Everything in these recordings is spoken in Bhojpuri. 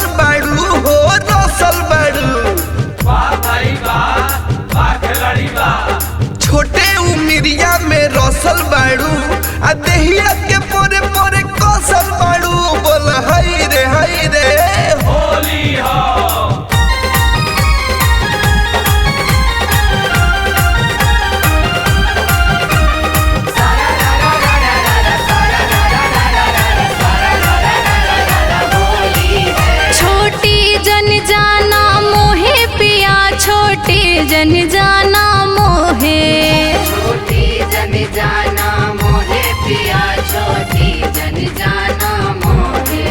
रसल बाड़ू हो रसल बाड़ू। वाह भाई वाह, वाह खिलाड़ी वाह। छोटे उमिरिया में रसल बाड़ू आ देहिया के पोरे पोरे कसल बाड़ू। बोल हई रे होली हो। छोटी जन जाना मोहे पिया, छोटी जन जाना मोहे, छोटी जन जाना मोहे पिया, छोटी जन जाना मोहे।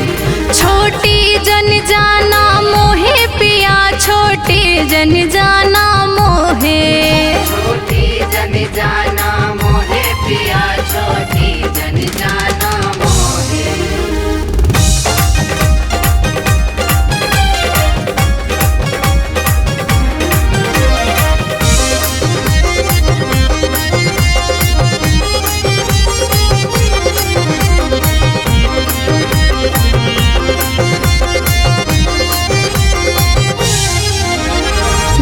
छोटी जन जाना मोहे पिया, छोटी जन जाना मोहे। छोटी जन जाना मोहे पिया, छोटी जन जाना मोहे।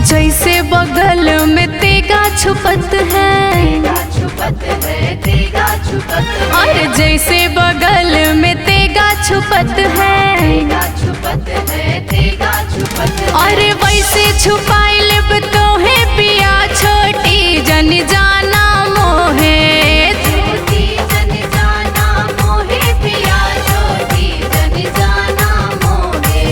जैसे बगल में तेगा छुपत है, तेगा छुपत है, तेगा छुपत है। और जैसे बगल में तेगा छुपत है, तेगा छुपत है, तेगा छुपत है। और वैसे छुपाई लेब तोहे पिया, छोटी जन जाना मोहे। छोटी जन जाना मोहे पिया, छोटी जन जाना मोहे।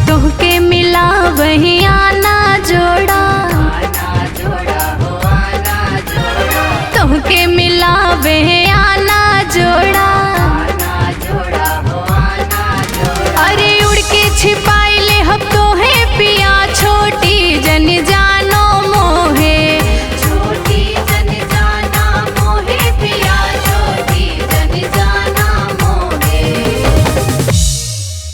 तोहके मिला वही आना जोड़ा, आना जोड़ा हो, आना जोड़ा। तोहके मिला वही आना जोड़ा।